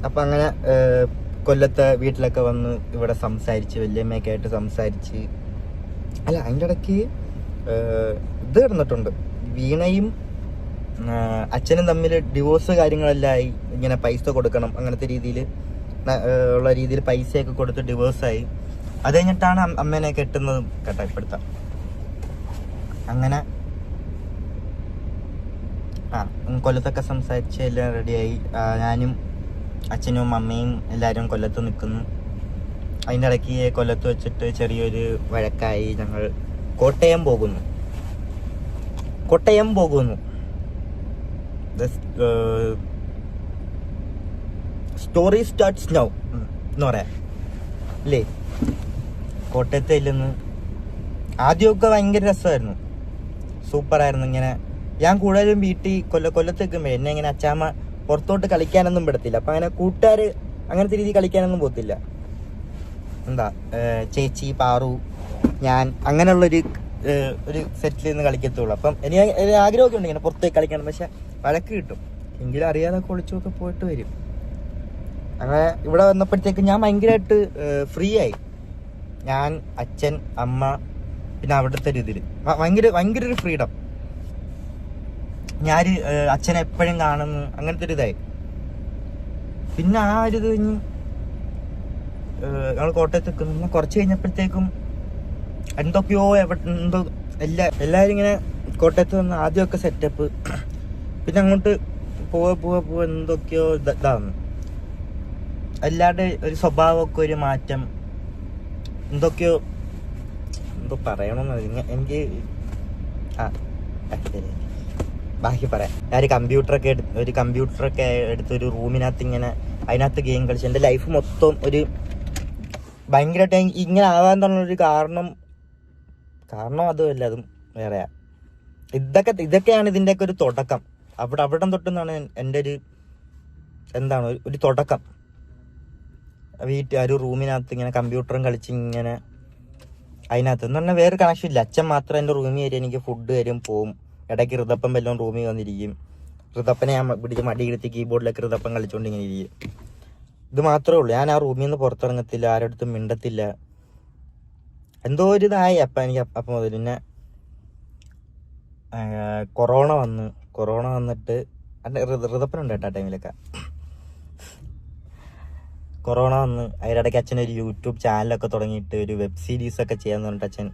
അപ്പം അങ്ങനെ കൊല്ലത്തെ വീട്ടിലൊക്കെ വന്ന് ഇവിടെ സംസാരിച്ച് വല്യമ്മയൊക്കെ ആയിട്ട് സംസാരിച്ച്. അല്ല, അതിൻ്റെ ഇടയ്ക്ക് ഇത് കിടന്നിട്ടുണ്ട്. വീണയും അച്ഛനും തമ്മിൽ ഡിവോഴ്സ് കാര്യങ്ങളെല്ലാം ആയി. ഇങ്ങനെ പൈസ കൊടുക്കണം അങ്ങനത്തെ രീതിയിൽ ഉള്ള രീതിയിൽ പൈസയൊക്കെ കൊടുത്ത് ഡിവോഴ്സായി. അത് കഴിഞ്ഞിട്ടാണ് അമ്മേനെ കെട്ടുന്നതും കേട്ടോ ഇപ്പോഴത്തെ. അങ്ങനെ കൊല്ലത്തൊക്കെ സംസാരിച്ച് എല്ലാം റെഡിയായി. ഞാനും അച്ഛനും അമ്മയും എല്ലാവരും കൊല്ലത്ത് നിൽക്കുന്നു. അതിൻ്റെ ഇടയ്ക്ക് കൊല്ലത്ത് വെച്ചിട്ട് ചെറിയൊരു വഴക്കായി. ഞങ്ങൾ കോട്ടയം പോകുന്നു. സ്റ്റോറി സ്റ്റാർട്ട്സ് നൗ എന്ന് പറയാം അല്ലേ. കോട്ടയത്ത് ഇല്ലെന്ന് ആദ്യമൊക്കെ ഭയങ്കര രസമായിരുന്നു, സൂപ്പറായിരുന്നു. ഇങ്ങനെ ഞാൻ കൂടുതലും വീട്ടിൽ കൊല്ലത്ത് നിൽക്കുമ്പോൾ എന്നെ ഇങ്ങനെ അച്ചാമ്മ പുറത്തോട്ട് കളിക്കാനൊന്നും വിടത്തില്ല. അപ്പം അങ്ങനെ കൂട്ടുകാർ അങ്ങനത്തെ രീതിയിൽ കളിക്കാനൊന്നും പോകത്തില്ല. എന്താ ചേച്ചി, പാറു, ഞാൻ അങ്ങനെയുള്ളൊരു സെറ്റിൽ നിന്ന് കളിക്കത്തുള്ളൂ. അപ്പം എനിക്ക് ആഗ്രഹമൊക്കെ ഉണ്ട് ഇങ്ങനെ പുറത്തേക്ക് കളിക്കണം. പക്ഷെ വഴക്ക് കിട്ടും. എങ്കിലും അറിയാതെ ഒളിച്ചൊക്കെ പോയിട്ട് വരും. അങ്ങനെ ഇവിടെ വന്നപ്പോഴത്തേക്ക് ഞാൻ ഭയങ്കരമായിട്ട് ഫ്രീ ആയി. ഞാൻ, അച്ഛൻ, അമ്മ, പിന്നെ അവിടുത്തെ ഒരു ഇതിൽ ഭയങ്കര ഒരു ഫ്രീഡം. ഞാൻ അച്ഛനെ എപ്പോഴും കാണുന്നു, അങ്ങനത്തെ ഒരു ഇതായി. പിന്നെ ആ ഒരു ഇത് കഴിഞ്ഞ് ഞങ്ങൾ കോട്ടയത്ത് നിൽക്കുന്നു. പിന്നെ കുറച്ച് കഴിഞ്ഞപ്പോഴത്തേക്കും എന്തൊക്കെയോ എല്ലാവരും ഇങ്ങനെ കോട്ടയത്ത് വന്ന് ആദ്യമൊക്കെ സെറ്റപ്പ്. പിന്നെ അങ്ങോട്ട് പോവാ എന്തൊക്കെയോ ഇതാവുന്നു. എല്ലാവരുടെ ഒരു സ്വഭാവമൊക്കെ ഒരു മാറ്റം. എന്തോ പറയണമെന്ന് എനിക്ക് ബാക്കി പറയാം. ഞാൻ ഒരു കമ്പ്യൂട്ടറൊക്കെ എടുത്ത് ഒരു റൂമിനകത്ത് ഇങ്ങനെ അതിനകത്ത് ഗെയിം കളിച്ച് എൻ്റെ ലൈഫ് മൊത്തം ഒരു ഭയങ്കരമായിട്ട് ഇങ്ങനെ ആവാൻ തന്നൊരു കാരണം അതുമല്ല, അതും വേറെയാ. ഇതൊക്കെയാണ് ഇതിൻ്റെയൊക്കെ ഒരു തുടക്കം. അവിടെ തൊട്ടെന്നാണ് എൻ്റെ ഒരു തുടക്കം. ഒരു റൂമിനകത്ത് ഇങ്ങനെ കമ്പ്യൂട്ടറും കളിച്ച് ഇങ്ങനെ അതിനകത്ത് എന്ന് പറഞ്ഞാൽ വേറെ കണക്ഷൻ ഇല്ല. അച്ഛൻ മാത്രം എൻ്റെ റൂമിൽ വരും, എനിക്ക് ഫുഡ് തരും, പോവും. ഇടയ്ക്ക് ഋതപ്പം വല്ലതും റൂമിൽ വന്നിരിക്കും. ഋതപ്പനെ ഞാൻ പിടിച്ച് മടിയിരുത്തി കീബോർഡിലൊക്കെ ഋതപ്പം കളിച്ചുകൊണ്ട് ഇങ്ങനെ ഇരിക്കും. ഇത് മാത്രമേ ഉള്ളൂ. ഞാൻ ആ റൂമിൽ നിന്ന് പുറത്തിറങ്ങത്തില്ല, ആരടുത്തും മിണ്ടത്തില്ല. എന്തോ ഒരു ഇതായി എനിക്ക് അപ്പം മുതൽ. പിന്നെ കൊറോണ വന്നിട്ട് ഋതപ്പനുണ്ട് കേട്ടോ ആ ടൈമിലൊക്കെ. കൊറോണ വന്ന് അതിനിടയ്ക്ക് അച്ഛൻ ഒരു യൂട്യൂബ് ചാനലൊക്കെ തുടങ്ങിയിട്ട് ഒരു വെബ് സീരീസൊക്കെ ചെയ്യാന്ന് പറഞ്ഞിട്ട് അച്ഛൻ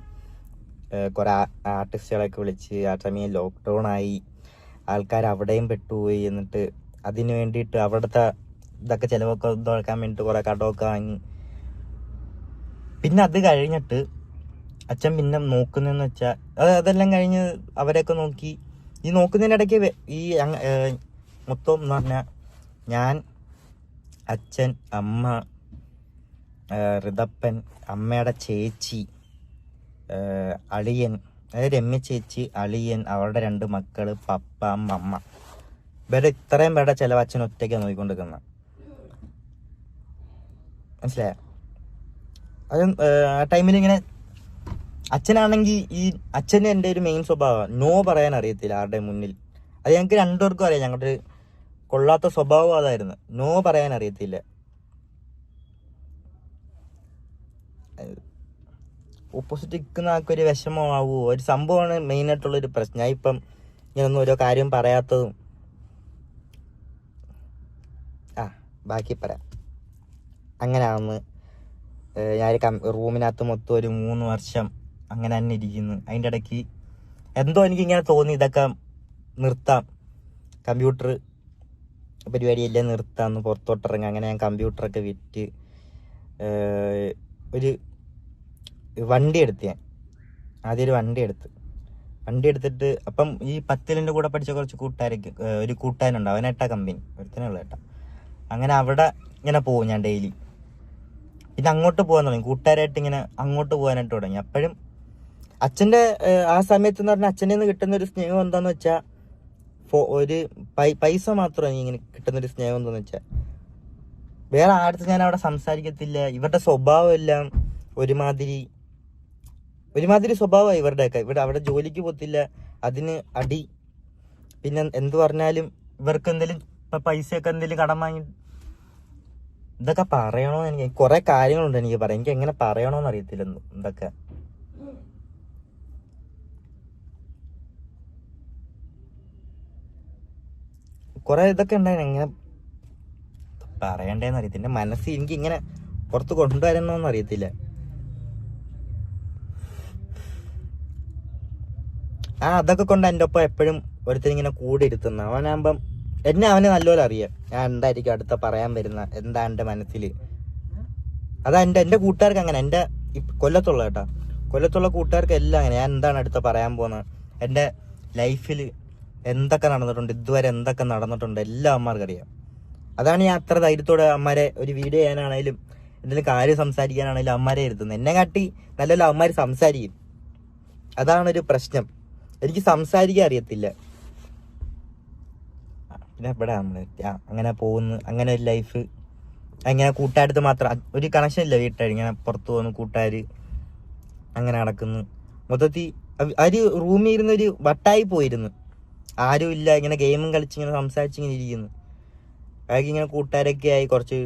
കുറെ ആർട്ടിസ്റ്റുകളൊക്കെ വിളിച്ച്. ആ സമയം ലോക്ക്ഡൗൺ ആയി, ആൾക്കാർ അവിടെയും പെട്ടുപോയി. എന്നിട്ട് അതിന് വേണ്ടിയിട്ട് അവിടുത്തെ ഇതൊക്കെ ചിലവൊക്കെ തുറക്കാൻ വേണ്ടിയിട്ട് കുറെ കടമൊക്കെ വാങ്ങി. പിന്നെ അത് കഴിഞ്ഞിട്ട് അച്ഛൻ പിന്നെ നോക്കുന്നതെന്ന് വെച്ചാൽ അതെല്ലാം കഴിഞ്ഞ് അവരെയൊക്കെ നോക്കി. ഈ നോക്കുന്നതിനിടയ്ക്ക് ഈ മൊത്തം എന്ന് പറഞ്ഞാൽ ഞാൻ, അച്ഛൻ, അമ്മ, ഋതപ്പൻ, അമ്മയുടെ ചേച്ചി, അളിയൻ, അതായത് രമ്യ ചേച്ചി, അളിയൻ, അവരുടെ 2 മക്കള്, പപ്പ, അമ്മ, ഇത്രയും പേരുടെ ചിലവ് അച്ഛൻ ഒറ്റയ്ക്ക് നോക്കിക്കൊണ്ടിരിക്കുന്ന. മനസ്സിലായ? അത് ആ ടൈമിൽ ഇങ്ങനെ അച്ഛനാണെങ്കിൽ അച്ഛന് എൻ്റെ ഒരു മെയിൻ സ്വഭാവം നോ പറയാൻ അറിയത്തില്ല ആരുടെ മുന്നിൽ. അത് ഞങ്ങൾക്ക് 2 പേർക്കും അറിയാം. ഞങ്ങളുടെ കൊള്ളാത്ത സ്വഭാവം അതായിരുന്നു, നോ പറയാൻ അറിയത്തില്ല. ഓപ്പോസിറ്റ് നിൽക്കുന്ന ആൾക്കൊരു വിഷമമാവുമോ, ഒരു സംഭവമാണ് മെയിനായിട്ടുള്ളൊരു പ്രശ്നം. ഞാൻ ഇപ്പം ഇങ്ങനൊന്നും ഓരോ കാര്യം പറയാത്തതും. ബാക്കി പറയാം. അങ്ങനെയാണെന്ന് ഞാൻ റൂമിനകത്ത് മൊത്തം ഒരു 3 വർഷം അങ്ങനെ തന്നെ ഇരിക്കുന്നു. അതിൻ്റെ ഇടയ്ക്ക് എന്തോ എനിക്കിങ്ങനെ തോന്നി, ഇതൊക്കെ നിർത്താം, കമ്പ്യൂട്ടർ പരിപാടിയെല്ലാം നിർത്താമെന്ന്, പുറത്തോട്ടിറങ്ങാം. അങ്ങനെ ഞാൻ കമ്പ്യൂട്ടറൊക്കെ വിറ്റ് ഒരു വണ്ടി എടുത്ത്. ഞാൻ ആദ്യം ഒരു വണ്ടി എടുത്തിട്ട് അപ്പം ഈ 10ൽ കൂടെ പഠിച്ച കുറച്ച് ഒരു കൂട്ടുകാരുണ്ട്, അവനായിട്ടാ കമ്പനി ഒരുത്തനുള്ള കേട്ടോ. അങ്ങനെ അവിടെ ഇങ്ങനെ പോകും ഞാൻ ഡെയിലി. പിന്നെ അങ്ങോട്ട് പോകാൻ തുടങ്ങി, കൂട്ടുകാരായിട്ട് ഇങ്ങനെ അങ്ങോട്ട് പോകാനായിട്ട് തുടങ്ങി. അപ്പോഴും അച്ഛൻ്റെ ആ സമയത്ത് എന്ന് പറഞ്ഞാൽ അച്ഛൻ്റെ നിന്ന് കിട്ടുന്ന ഒരു സ്നേഹം എന്താണെന്ന് വെച്ചാൽ ഒരു പൈസ മാത്രമാണ് ഇങ്ങനെ കിട്ടുന്നൊരു സ്നേഹം എന്താണെന്ന് വെച്ചാൽ. വേറെ ആടുത്ത് ഞാൻ അവിടെ സംസാരിക്കത്തില്ല. ഇവരുടെ സ്വഭാവം എല്ലാം ഒരുമാതിരി സ്വഭാവമായി ഇവരുടെയൊക്കെ. അവിടെ ജോലിക്ക് പോകത്തില്ല, അതിന് അടി. പിന്നെ എന്ത് പറഞ്ഞാലും ഇവർക്ക് എന്തെങ്കിലും പൈസയൊക്കെ എന്തെങ്കിലും കടം വാങ്ങി ഇതൊക്കെ പറയണോ? എനിക്ക് കുറെ കാര്യങ്ങളുണ്ട് എനിക്ക് പറയാം. എനിക്ക് എങ്ങനെ പറയണോന്ന് അറിയത്തില്ല ഇതൊക്കെ. കുറെ ഇതൊക്കെ ഉണ്ടായിരുന്നു, എങ്ങനെ പറയണ്ടേന്ന് അറിയത്തില്ല. മനസ്സിൽ എനിക്ക് ഇങ്ങനെ പുറത്ത് കൊണ്ടുവരണോന്ന് അറിയത്തില്ല. അതൊക്കെ കൊണ്ട് എൻ്റെ ഒപ്പം എപ്പോഴും ഒരുത്തരിങ്ങനെ കൂടി ഇരുത്തുന്ന അവനാകുമ്പം അവന് നല്ലപോലെ അറിയാം ഞാൻ എന്തായിരിക്കും അടുത്ത പറയാൻ വരുന്ന, എന്താ എൻ്റെ മനസ്സിൽ. അതാ എൻ്റെ കൂട്ടുകാർക്ക് അങ്ങനെ, എൻ്റെ കൊല്ലത്തുള്ള കേട്ടോ, കൊല്ലത്തുള്ള കൂട്ടുകാർക്ക് എല്ലാം അങ്ങനെ ഞാൻ എന്താണ് അടുത്ത പറയാൻ പോകുന്നത്, എൻ്റെ ലൈഫിൽ എന്തൊക്കെ നടന്നിട്ടുണ്ട്, ഇതുവരെ എന്തൊക്കെ നടന്നിട്ടുണ്ട് എല്ലാം അമ്മമാർക്ക് അറിയാം. അതാണ് ഞാൻ അത്ര ധൈര്യത്തോടെ അമ്മമാരെ ഒരു വീഡിയോ ചെയ്യാനാണേലും എന്തെങ്കിലും കാര്യം സംസാരിക്കാനാണേലും അമ്മമാരെ ഇരുത്തുന്നത്. എന്നെ കാട്ടി നല്ലല്ലോ അമ്മമാർ സംസാരിക്കും. അതാണൊരു പ്രശ്നം, എനിക്ക് സംസാരിക്കാൻ അറിയത്തില്ല. പിന്നെ ഇവിടെ നമ്മൾ അങ്ങനെ പോകുന്നു, അങ്ങനെ ഒരു ലൈഫ്. അങ്ങനെ കൂട്ടുകാരത്ത് മാത്രം ഒരു കണക്ഷൻ ഇല്ല വീട്ടുകാർ, ഇങ്ങനെ പുറത്തു പോകുന്നു കൂട്ടുകാർ, അങ്ങനെ നടക്കുന്നു. മൊത്തത്തിൽ ഒരു റൂമിൽ ഇരുന്നൊരു വട്ടായി പോയിരുന്നു, ആരും ഇല്ല, ഇങ്ങനെ ഗെയിമും കളിച്ചിങ്ങനെ സംസാരിച്ചിങ്ങനെ ഇരിക്കുന്നു. അതൊക്കെ ഇങ്ങനെ കൂട്ടുകാരൊക്കെ ആയി കുറച്ച്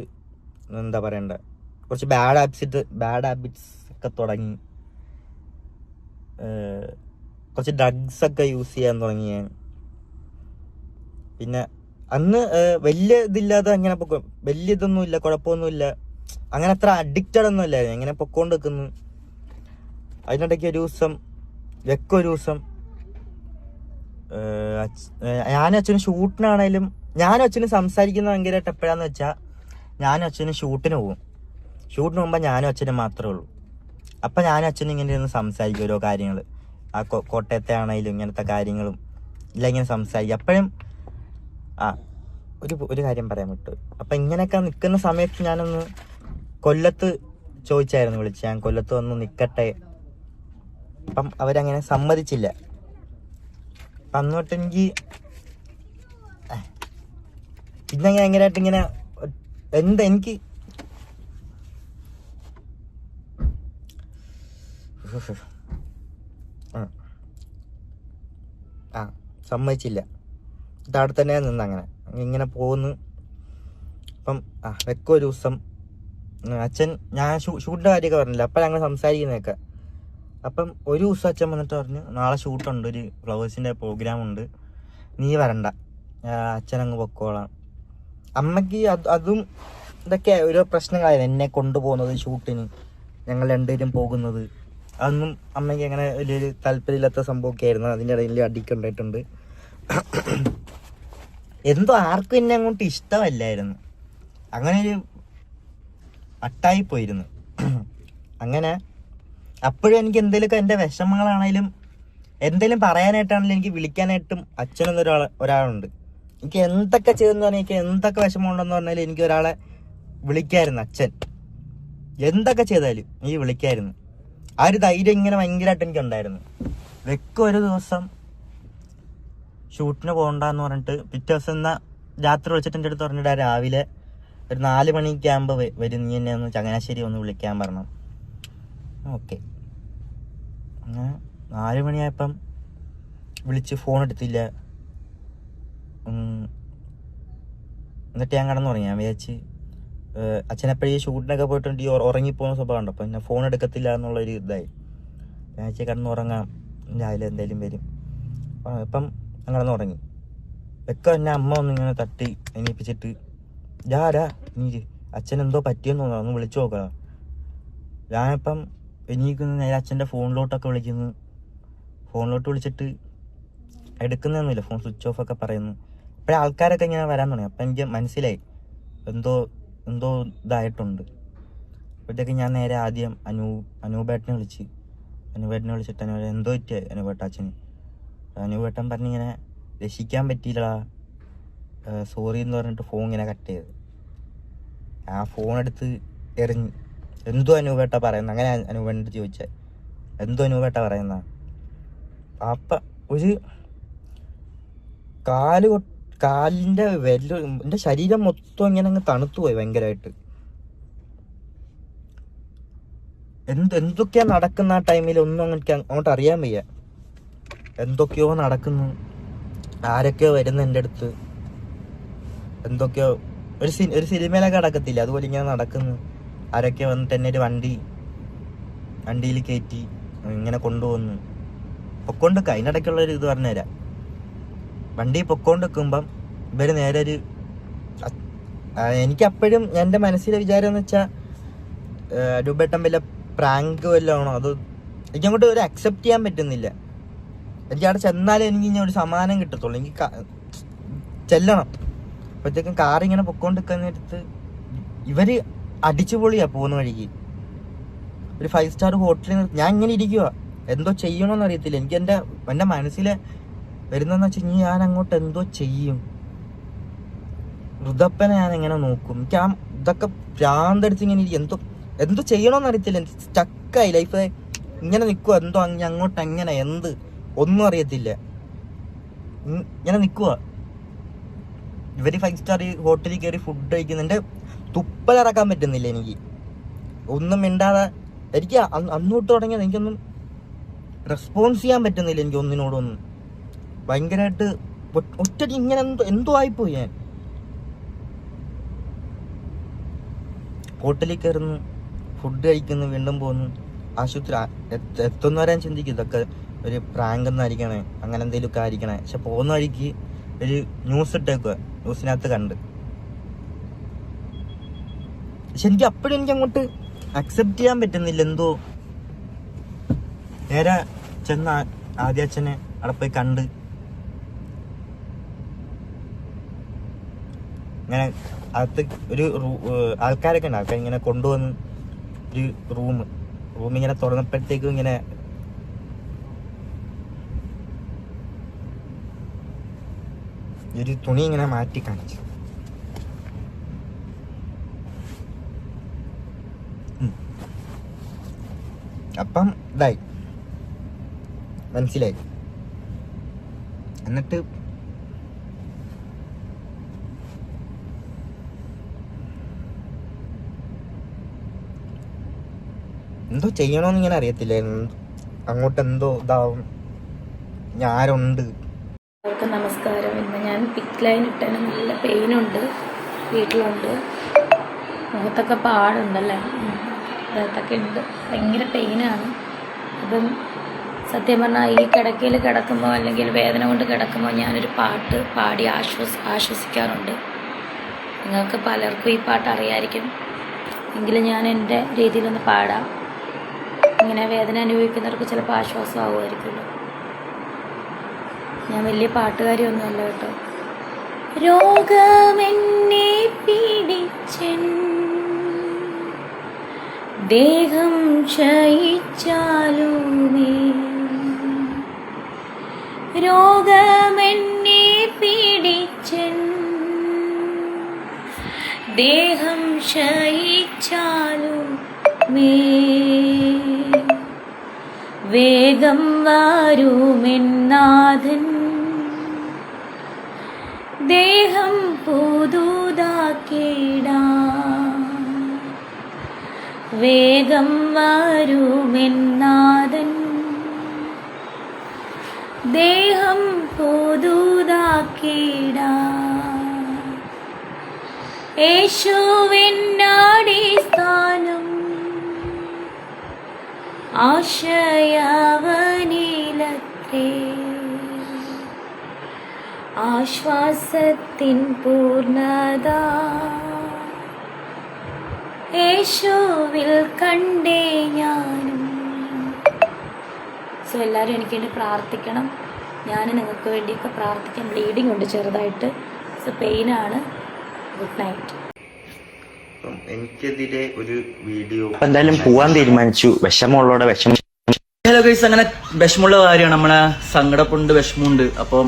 എന്താ പറയണ്ട, കുറച്ച് ബാഡ് ഹാബിറ്റ്സ് ഒക്കെ തുടങ്ങി. കുറച്ച് ഡ്രഗ്സ് ഒക്കെ യൂസ് ചെയ്യാൻ തുടങ്ങി. പിന്നെ അന്ന് വലിയ ഇതില്ലാതെ അങ്ങനെ വലിയ ഇതൊന്നുമില്ല, കുഴപ്പമൊന്നുമില്ല, അങ്ങനെ അത്ര അഡിക്റ്റഡ് ഒന്നും ഇല്ലായിരുന്നു, ഇങ്ങനെ പൊക്കോണ്ട് വെക്കുന്നു. അതിനിടയ്ക്ക് ഒരു ദിവസം ഞാനും അച്ഛനും ഷൂട്ടിനാണേലും, ഞാനും അച്ഛനും സംസാരിക്കുന്ന ഭയങ്കരമായിട്ട് എപ്പോഴാന്ന് വെച്ചാൽ ഞാനും അച്ഛനും ഷൂട്ടിന് പോകുമ്പോൾ ഞാനും അച്ഛനും മാത്രമേ ഉള്ളൂ. അപ്പം ഞാനും അച്ഛനും ഇങ്ങനെ ഇരുന്ന് സംസാരിക്കും ഓരോ കാര്യങ്ങൾ, കോട്ടയത്തെ ആണെങ്കിലും ഇങ്ങനത്തെ കാര്യങ്ങളും ഇല്ല ഇങ്ങനെ സംസാരിക്കും. അപ്പോഴും ഒരു കാര്യം പറയാൻ വിട്ടു. അപ്പം ഇങ്ങനെയൊക്കെ നിൽക്കുന്ന സമയത്ത് ഞാനൊന്ന് കൊല്ലത്ത് ചോദിച്ചായിരുന്നു, വിളിച്ച് ഞാൻ കൊല്ലത്ത് വന്ന് നിൽക്കട്ടെ. അപ്പം അവരങ്ങനെ സമ്മതിച്ചില്ല. അപ്പം അന്ന് തൊട്ട് എനിക്ക് പിന്നെ ഭയങ്കരമായിട്ട് ഇങ്ങനെ എനിക്ക് സമ്മതിച്ചില്ല. അവിടെ തന്നെ നിന്ന് അങ്ങനെ ഇങ്ങനെ പോകുന്നു. അപ്പം ഒരു ദിവസം അച്ഛൻ, ഞാൻ ഷൂട്ടിൻ്റെ കാര്യമൊക്കെ പറഞ്ഞില്ല, അപ്പം ഞങ്ങൾ സംസാരിക്കുന്നതൊക്കെ. അപ്പം ഒരു ദിവസം അച്ഛൻ വന്നിട്ട് പറഞ്ഞു, നാളെ ഷൂട്ടുണ്ട്, ഒരു ഫ്ലവേഴ്സിൻ്റെ പ്രോഗ്രാമുണ്ട്, നീ വരണ്ട, അച്ഛനങ്ങ് പൊക്കോളാം. അമ്മയ്ക്ക് അതും ഇതൊക്കെ ഓരോ പ്രശ്നങ്ങളായിരുന്നു, എന്നെ കൊണ്ടുപോകുന്നത് ഷൂട്ടിന്, ഞങ്ങൾ രണ്ടുപേരും പോകുന്നത്. അതൊന്നും അമ്മയ്ക്ക് അങ്ങനെ വലിയൊരു താല്പര്യമില്ലാത്ത സംഭവമൊക്കെ ആയിരുന്നു. അതിൻ്റെ ഇടയിൽ അടിക്കുണ്ടായിട്ടുണ്ട്. എന്തോ ആർക്കും എന്നെ അങ്ങോട്ട് ഇഷ്ടമല്ലായിരുന്നു, അങ്ങനെ ഒരു അട്ടായിപ്പോയിരുന്നു. അങ്ങനെ അപ്പോഴും എനിക്ക് എന്തെങ്കിലുമൊക്കെ എൻ്റെ വിഷമങ്ങളാണേലും എന്തെങ്കിലും പറയാനായിട്ടാണെങ്കിലും എനിക്ക് വിളിക്കാനായിട്ടും അച്ഛനൊന്നും ഒരാളുണ്ട്. എനിക്ക് എന്തൊക്കെ ചെയ്തെന്ന് പറഞ്ഞാൽ, എനിക്ക് എന്തൊക്കെ വിഷമമുണ്ടെന്ന് പറഞ്ഞാലും എനിക്ക് ഒരാളെ വിളിക്കായിരുന്നു. അച്ഛൻ എന്തൊക്കെ ചെയ്താലും എനിക്ക് വിളിക്കായിരുന്നു. ആ ഒരു ധൈര്യം ഇങ്ങനെ ഭയങ്കരമായിട്ട് എനിക്കുണ്ടായിരുന്നു. ഒരു ദിവസം ഷൂട്ടിന് പോകണ്ടെന്ന് പറഞ്ഞിട്ട് പിറ്റേ ദിവസം എന്നാൽ രാത്രി വിളിച്ചിട്ട് എൻ്റെ അടുത്ത് പറഞ്ഞിട്ട് രാവിലെ ഒരു 4 മണിക്ക് ആകുമ്പോൾ വരും, നീ എന്നെ ഒന്ന് ചങ്ങനാശ്ശേരി ഒന്ന് വിളിക്കാൻ പറഞ്ഞു. ഓക്കെ, അങ്ങനെ 4 മണിയായപ്പം വിളിച്ച് ഫോൺ എടുത്തില്ല. എന്നിട്ട് ഞാൻ കിടന്നുറങ്ങി. ഞാൻ വിചാരിച്ച് അച്ഛനെപ്പോഴും ഈ ഷൂട്ടിനൊക്കെ പോയിട്ടുണ്ട് ഈ ഉറങ്ങിപ്പോകുന്ന സ്വഭാവം ഉണ്ട്, അപ്പം പിന്നെ ഫോൺ എടുക്കത്തില്ല എന്നുള്ളൊരു ഇതായി. ഞാൻ വെച്ചാൽ കിടന്നുറങ്ങാം, രാവിലെ എന്തായാലും വരും. അപ്പം ഞാൻ കിടന്നുറങ്ങി. എന്നെ അമ്മ ഒന്നിങ്ങനെ തട്ടി എണീപ്പിച്ചിട്ട്, നീ അച്ഛനെന്തോ പറ്റിയെന്ന് തോന്നുന്നു, ഒന്ന് വിളിച്ചു നോക്കാം. ഞാനിപ്പം എണീക്കുന്നു, നേരെ അച്ഛൻ്റെ ഫോണിലോട്ടൊക്കെ വിളിക്കുന്നു. ഫോണിലോട്ട് വിളിച്ചിട്ട് എടുക്കുന്നൊന്നുമില്ല, ഫോൺ സ്വിച്ച് ഓഫ് ഒക്കെ പറയുന്നു. അപ്പോഴേ ആൾക്കാരൊക്കെ ഇങ്ങനെ വരാൻ തുടങ്ങി. അപ്പം എനിക്ക് മനസ്സിലായി എന്തോ ഇതായിട്ടുണ്ട്. അപ്പോഴത്തേക്ക് ഞാൻ നേരെ ആദ്യം അനൂപേട്ടനെ വിളിച്ചിട്ട് എന്തോ പറ്റിയ അനൂപേട്ട അച്ഛന്. അനൂപേട്ടൻ പറഞ്ഞിങ്ങനെ രക്ഷിക്കാൻ പറ്റിയില്ല, സോറി എന്ന് പറഞ്ഞിട്ട് ഫോൺ ഇങ്ങനെ കട്ട് ചെയ്ത്. ആ ഫോൺ എടുത്ത് എറിഞ്ഞ്, എന്തോ അനൂപേട്ട പറയുന്നത്, അങ്ങനെ അനൂപേട്ടൻ ചോദിച്ചാൽ എന്തോ അനൂപേട്ട പറയുന്ന. അപ്പം ഒരു കാലിൻ്റെ എൻ്റെ ശരീരം മൊത്തം ഇങ്ങനെ അങ്ങ് തണുത്തുപോയി ഭയങ്കരമായിട്ട്. എന്തൊക്കെയാ നടക്കുന്ന ആ ടൈമിൽ ഒന്നും അങ്ങോട്ട് അറിയാൻ വയ്യ. എന്തൊക്കെയോ നടക്കുന്നു, ആരൊക്കെയോ വരുന്നു എൻ്റെ അടുത്ത്, എന്തൊക്കെയോ ഒരു സിനിമയിലൊക്കെ നടക്കത്തില്ല, അതുപോലെ ഇങ്ങനെ നടക്കുന്നു. ആരൊക്കെ വന്നിട്ട് എന്നെ ഒരു വണ്ടിയിൽ കയറ്റി ഇങ്ങനെ കൊണ്ടുപോകുന്നു. പൊക്കോണ്ടിരിക്കുക. അതിനിടയ്ക്കുള്ളൊരു ഇത് പറഞ്ഞുതരാം. വണ്ടി പൊക്കോണ്ടിരിക്കുമ്പം ഇവര് നേരെ എനിക്ക് അപ്പോഴും എൻ്റെ മനസ്സിലെ വിചാരം എന്ന് വെച്ചാൽ രൂപേട്ടൻ വല്ല പ്രാങ്ക് വല്ലതാണോ, അത് എനിക്കങ്ങോട്ട് ഒരു അക്സെപ്റ്റ് ചെയ്യാൻ പറ്റുന്നില്ല. എനിക്ക് അവിടെ ചെന്നാലേ എനിക്ക് ഇനി ഒരു സമാധാനം കിട്ടത്തുള്ളൂ. എനിക്ക് ചെല്ലണം. അപ്പോഴത്തേക്കും കാറിങ്ങനെ പൊക്കോണ്ടിരിക്കുന്ന നേരത്ത് ഇവര് അടിച്ചുപൊളിയാ പോകുന്ന വഴിക്ക്. ഒരു 5 സ്റ്റാർ ഹോട്ടലിൽ ഞാൻ ഇങ്ങനെ ഇരിക്കുക, എന്തോ ചെയ്യണമെന്ന് അറിയത്തില്ല. എനിക്ക് എൻ്റെ മനസ്സിലെ വരുന്നതെന്ന് വെച്ചാൽ ഇനി ഞാൻ അങ്ങോട്ട് എന്തോ ചെയ്യും, ഋതപ്പനെ ഞാൻ എങ്ങനെ നോക്കും. എനിക്ക് ഇതൊക്കെ ഭ്രാന്തടിച്ച് ഇങ്ങനെ എന്തോ ചെയ്യണമെന്ന് അറിയത്തില്ല. എനിക്ക് സ്റ്റക്കായി ലൈഫ്. ഇങ്ങനെ നിൽക്കുക, എന്തോ അങ്ങോട്ട് എങ്ങനെ ഒന്നും അറിയത്തില്ല. ഇങ്ങനെ നിൽക്കുക. ഇവര് 5 സ്റ്റാർ ഹോട്ടലിൽ കയറി ഫുഡ് കഴിക്കുന്നുണ്ട്. തുപ്പലിറക്കാൻ പറ്റുന്നില്ല എനിക്ക്, ഒന്നും മിണ്ടാതെ. എനിക്ക് അന്നോട്ട് തുടങ്ങിയത് എനിക്കൊന്നും റെസ്പോൺസ് ചെയ്യാൻ പറ്റുന്നില്ല. എനിക്ക് ഒന്നിനോടൊന്നും ഭയങ്കരമായിട്ട് ഒറ്റടി ഇങ്ങനെ എന്തോ ആയിപ്പോയി. ഞാൻ ഹോട്ടലിൽ കയറുന്നു, ഫുഡ് കഴിക്കുന്നു, വീണ്ടും പോകുന്നു. ആശുപത്രി എത്തുന്നവരെ ഞാൻ ചിന്തിക്കും ഇതൊക്കെ ഒരു പ്രാങ്ക് എന്നായിരിക്കണേ, അങ്ങനെ എന്തെങ്കിലുമൊക്കെ ആയിരിക്കണേ. പക്ഷെ പോകുന്ന വഴിക്ക് ഒരു ന്യൂസ് ഇട്ടേക്കുക, ന്യൂസിനകത്ത് കണ്ട്. പക്ഷെ എനിക്ക് അപ്പോഴും എനിക്ക് അങ്ങോട്ട് അക്സെപ്റ്റ് ചെയ്യാൻ പറ്റുന്നില്ല. എന്തോ നേരെ ചെന്ന് ആദ്യ അച്ഛനെ അവിടെ പോയി കണ്ട് ഇങ്ങനെ അകത്ത് ഒരു ആൾക്കാരൊക്കെ ഉണ്ട്. ആൾക്കാർ ഇങ്ങനെ കൊണ്ടുവന്ന് ഒരു റൂം ഇങ്ങനെ തുറന്നപ്പോഴത്തേക്കും ഇങ്ങനെ ഒരു തുണി ഇങ്ങനെ മാറ്റി കാണിച്ചു. അപ്പം ഇതായി മനസ്സിലായി. എന്നിട്ട് എന്തോ ചെയ്യണോന്ന് ഇങ്ങനെ അറിയത്തില്ല. അങ്ങോട്ട് എന്തോ ഇതാവും. ഞാരുണ്ട്. നമസ്കാരം. ഇന്ന് ഞാൻ പിക്ക് ലൈൻ ഇട്ടാണ്. നല്ല പെയിനുണ്ട്, വീട്ടിലുണ്ട്. മുഖത്തൊക്കെ പാടുണ്ടല്ലേ, ദേഹത്തൊക്കെ ഉണ്ട്. ഭയങ്കര പെയിനാണ്. അപ്പം സത്യം പറഞ്ഞാൽ ഈ കിടക്കയിൽ കിടക്കുമ്പോൾ അല്ലെങ്കിൽ വേദന കൊണ്ട് കിടക്കുമ്പോൾ ഞാനൊരു പാട്ട് പാടി ആശ്വസിക്കാറുണ്ട്. നിങ്ങൾക്ക് പലർക്കും ഈ പാട്ട് അറിയാമായിരിക്കും, എങ്കിലും ഞാൻ എൻ്റെ രീതിയിലൊന്ന് പാടാം. ഇങ്ങനെ വേദന അനുഭവിക്കുന്നവർക്ക് ചിലപ്പോൾ ആശ്വാസമാകുമായിരിക്കുമല്ലോ. ഞാൻ വലിയ പാട്ടുകാരിയൊന്നുമല്ല കേട്ടോ. രോഗമെന്നെ പീഡിച്ചൻ, ദേഹം ക്ഷയിച്ചാലുമേ, രോഗമെന്നെ പീഡിച്ചൻ, ദേഹം ക്ഷയിച്ചാലുമേ, വേഗം വരുമെന്നാഥൻ, ദേഹം പുതുതാക്കിടാൻ, വേഗം വരുമെന്നാഥൻ, ദേഹം പുതുതാക്കിടാൻ. യേശുവിനടിസ്ഥാനം ആശയവനിലത്രേ, ആശ്വാസത്തിൻ പൂർണ്ണത യേശുവിൽ കണ്ടേ ഞാനും. സോ എല്ലാവരും എനിക്ക് വേണ്ടി പ്രാർത്ഥിക്കണം. ഞാൻ നിങ്ങൾക്ക് വേണ്ടിയൊക്കെ പ്രാർത്ഥിക്കാം. ബ്ലീഡിങ് ഉണ്ട് ചെറുതായിട്ട്. സോ പെയിനാണ്. Good night. എനിക്കെതിരെ ഒരു വീഡിയോ എന്തായാലും പോവാൻ തീരുമാനിച്ചു. വിഷമമുള്ളോടെ വിഷമം. ഹലോ ഗൈസ്, അങ്ങനെ വിഷമമുള്ള കാര്യമാണ്. നമ്മളെ സങ്കടപ്പുണ്ട്, വിഷമമുണ്ട്. അപ്പം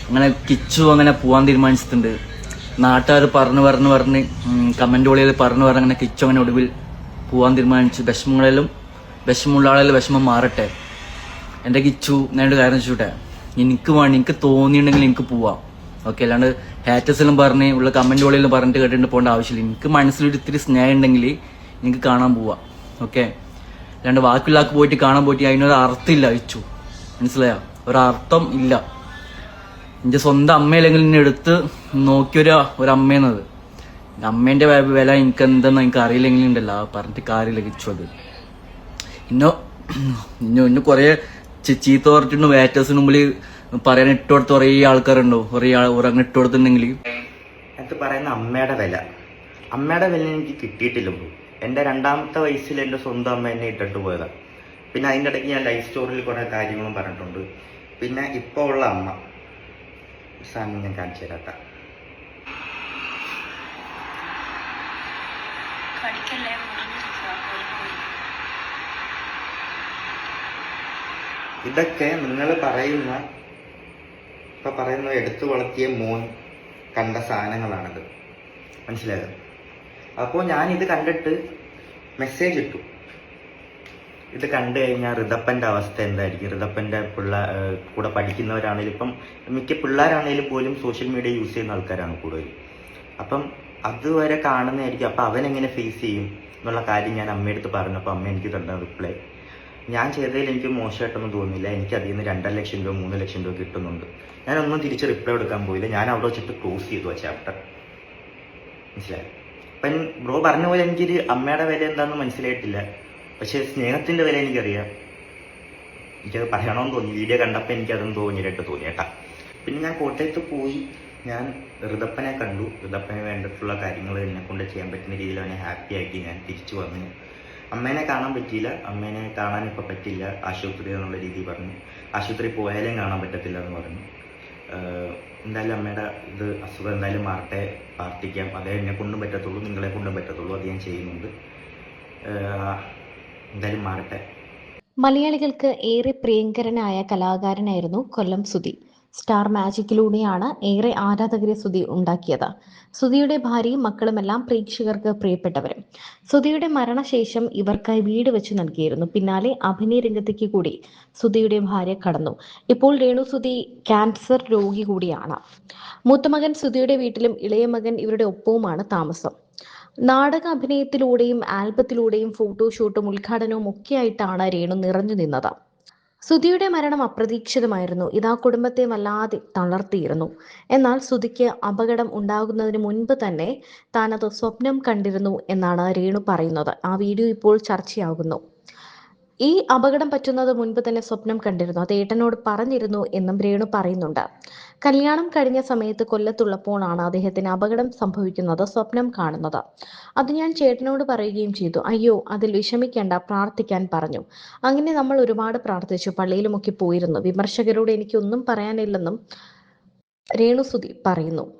അങ്ങനെ കിച്ചു അങ്ങനെ പോവാൻ തീരുമാനിച്ചിട്ടുണ്ട്. നാട്ടുകാർ പറഞ്ഞ് കമന്റ് വഴിയിൽ പറഞ്ഞു അങ്ങനെ കിച്ചു അങ്ങനെ ഒടുവിൽ പോവാൻ തീരുമാനിച്ചു. വിഷമമുള്ള ആളെല്ലാം വിഷമം മാറട്ടെ. എൻ്റെ കിച്ചു ഞാനൊരു കാര്യം വെച്ചോട്ടെ, എനിക്ക് തോന്നിയിട്ടുണ്ടെങ്കിൽ എനിക്ക് പോവാം. ഓക്കെ, അല്ലാണ്ട് ഹാറ്റേഴ്സിലും പറഞ്ഞ് ഉള്ള കമന്റ് വഴിയിലും പറഞ്ഞിട്ട് കേട്ടിട്ട് പോകേണ്ട ആവശ്യമില്ല. എനിക്ക് മനസ്സിലൊരു ഇത്തിരി സ്നേഹം ഉണ്ടെങ്കിൽ എനിക്ക് കാണാൻ പോവാം. ഓക്കെ, അല്ലാണ്ട് ബാക്കിയുള്ളാക്ക് പോയിട്ട് കാണാൻ പോയിട്ട് അതിനൊരു അർത്ഥമില്ല. കിച്ചു മനസ്സിലായോ? ഒരർത്ഥം ഇല്ല. എൻ്റെ സ്വന്തം അമ്മയില്ലെങ്കിൽ എന്നെ എടുത്ത് നോക്കിയൊരു അമ്മയെന്നത്. അമ്മേന്റെ വില എനിക്ക് എന്തെന്ന് എനിക്ക് അറിയില്ലെങ്കിലും ഉണ്ടല്ലോ പറഞ്ഞിട്ട് കാര്യമില്ല കിച്ചു. അത് ഇന്നു കൊറേ ചീത്ത പറഞ്ഞിട്ടുണ്ട്. വേറ്റേഴ്സിന് മുമ്പിൽ പറയാൻ ഇട്ടുകൊടുത്ത കുറേ ആൾക്കാരുണ്ടോ, കുറേ അങ്ങനെ ഇട്ടുകൊടുത്തിട്ടുണ്ടെങ്കിൽ എനിക്ക് പറയുന്ന അമ്മയുടെ വില എനിക്ക് കിട്ടിയിട്ടില്ല ബ്രോ. എൻ്റെ 2ാമത്തെ വയസ്സിൽ എൻ്റെ സ്വന്തം അമ്മ എന്നെ ഇട്ടിട്ട് പോയതാണ്. പിന്നെ അതിൻ്റെ ഇടയ്ക്ക് ഞാൻ ലൈഫ് സ്റ്റോറിയിൽ കുറേ കാര്യങ്ങളും പറഞ്ഞിട്ടുണ്ട്. പിന്നെ ഇപ്പോൾ ഉള്ള അമ്മ സാധനം ഞാൻ കാണിച്ചു തരാത്ത. ഇതൊക്കെ നിങ്ങൾ പറയുന്ന എടുത്തു വളർത്തിയ മോൻ കണ്ട സാധനങ്ങളാണിത്, മനസ്സിലായത്? അപ്പോൾ ഞാൻ ഇത് കണ്ടിട്ട് മെസ്സേജ് ഇട്ടു. ഇത് കണ്ടു കഴിഞ്ഞാൽ ഋതപ്പൻ്റെ അവസ്ഥ എന്തായിരിക്കും? ഋതപ്പൻ്റെ കൂടെ പഠിക്കുന്നവരാണെങ്കിലും ഇപ്പം മിക്ക പിള്ളേരാണെങ്കിലും പോലും സോഷ്യൽ മീഡിയ യൂസ് ചെയ്യുന്ന ആൾക്കാരാണ് കൂടുതൽ. അപ്പം അതുവരെ കാണുന്നതായിരിക്കും. അപ്പം അവനെങ്ങനെ ഫേസ് ചെയ്യും എന്നുള്ള കാര്യം ഞാൻ അമ്മയെടുത്ത് പറഞ്ഞപ്പോൾ അമ്മ എനിക്ക് തന്ന റിപ്ലൈ, ഞാൻ ചെയ്തതിൽ എനിക്ക് മോശമായിട്ടൊന്നും തോന്നില്ല, എനിക്ക് അതിൽ നിന്ന് 2.5 ലക്ഷം രൂപ 3 ലക്ഷം രൂപ കിട്ടുന്നുണ്ട്. ഞാനൊന്നും തിരിച്ച് റിപ്ലൈ എടുക്കാൻ പോയില്ല. ഞാൻ അവിടെ വെച്ചിട്ട് ക്ലോസ് ചെയ്തു ആ ചാപ്റ്റർ, മനസ്സിലായി? അപ്പം ബ്രോ പറഞ്ഞ പോലെ എനിക്കൊരു അമ്മയുടെ വില എന്താണെന്ന് മനസ്സിലായിട്ടില്ല. പക്ഷേ സ്നേഹത്തിൻ്റെ വില എനിക്കറിയാം. എനിക്കത് പറയണമെന്ന് തോന്നി. വീഡിയോ കണ്ടപ്പോൾ എനിക്കതൊന്നും തോന്നി കേട്ടാ. പിന്നെ ഞാൻ കോട്ടയത്ത് പോയി ഞാൻ ഋതപ്പനെ കണ്ടു. ഋതപ്പന് വേണ്ടിയിട്ടുള്ള കാര്യങ്ങൾ എന്നെ കൊണ്ട് ചെയ്യാൻ പറ്റുന്ന രീതിയിൽ അവനെ ഹാപ്പി ആക്കി ഞാൻ തിരിച്ചു വന്നു. അമ്മേനെ കാണാൻ പറ്റിയില്ല. അമ്മേനെ കാണാൻ ഇപ്പോൾ പറ്റില്ല, ആശുപത്രി എന്നുള്ള രീതി പറഞ്ഞു. ആശുപത്രി പോയാലും കാണാൻ പറ്റത്തില്ല എന്ന് പറഞ്ഞു. എന്തായാലും അമ്മയുടെ അസുഖം എന്തായാലും മാറട്ടെ, പ്രാർത്ഥിക്കാം. അതേ എന്നെ കൊണ്ടും പറ്റത്തുള്ളൂ, നിങ്ങളെ കൊണ്ടും പറ്റത്തുള്ളൂ. അത് ഞാൻ ചെയ്യുന്നുണ്ട്. എന്തായാലും മാറട്ടെ. മലയാളികൾക്ക് ഏറെ പ്രിയങ്കരനായ കലാകാരനായിരുന്നു കൊല്ലം സുധി. സ്റ്റാർ മാജിക്കിലൂടെയാണ് ഏറെ ആരാധകരെ സുധി ഉണ്ടാക്കിയത്. സുധിയുടെ ഭാര്യയും മക്കളുമെല്ലാം പ്രേക്ഷകർക്ക് പ്രിയപ്പെട്ടവരും. സുധിയുടെ മരണശേഷം ഇവർക്കായി വീട് വെച്ച് നൽകിയിരുന്നു. പിന്നാലെ അഭിനയ രംഗത്തേക്ക് കൂടി സുധിയുടെ ഭാര്യ കടന്നു. ഇപ്പോൾ രേണു സുധി ക്യാൻസർ രോഗി കൂടിയാണ്. മൂത്തമകൻ സുധിയുടെ വീട്ടിലും ഇളയ മകൻ ഇവരുടെ ഒപ്പവുമാണ് താമസം. നാടക അഭിനയത്തിലൂടെയും ആൽബത്തിലൂടെയും ഫോട്ടോഷൂട്ടും ഉദ്ഘാടനവും ഒക്കെയായിട്ടാണ് രേണു നിറഞ്ഞു നിന്നത്. സുധിയുടെ മരണം അപ്രതീക്ഷിതമായിരുന്നു. ഇത് ആ കുടുംബത്തെ വല്ലാതെ തളർത്തിയിരുന്നു. എന്നാൽ സുധിക്ക് അപകടം ഉണ്ടാകുന്നതിന് മുൻപ് തന്നെ താൻ അത് സ്വപ്നം കണ്ടിരുന്നു എന്നാണ് രേണു പറയുന്നത്. ആ വീഡിയോ ഇപ്പോൾ ചർച്ചയാകുന്നു. ഈ അപകടം പറ്റുന്നത് മുൻപ് തന്നെ സ്വപ്നം കണ്ടിരുന്നു, അത് ഏട്ടനോട് പറഞ്ഞിരുന്നു എന്നും രേണു പറയുന്നുണ്ട്. കല്യാണം കഴിഞ്ഞ സമയത്ത് കൊല്ലത്തുള്ളപ്പോഴാണ് അദ്ദേഹത്തിന് അപകടം സംഭവിക്കുന്നത് സ്വപ്നം കാണുന്നത്. അത് ഞാൻ ചേട്ടനോട് പറയുകയും ചെയ്തു. അയ്യോ അതിൽ വിഷമിക്കേണ്ട, പ്രാർത്ഥിക്കാൻ പറഞ്ഞു. അങ്ങനെ നമ്മൾ ഒരുപാട് പ്രാർത്ഥിച്ചു, പള്ളിയിലുമൊക്കെ പോയിരുന്നു. വിമർശകരോട് എനിക്കൊന്നും പറയാനില്ലെന്നും രേണു സുധി പറയുന്നു.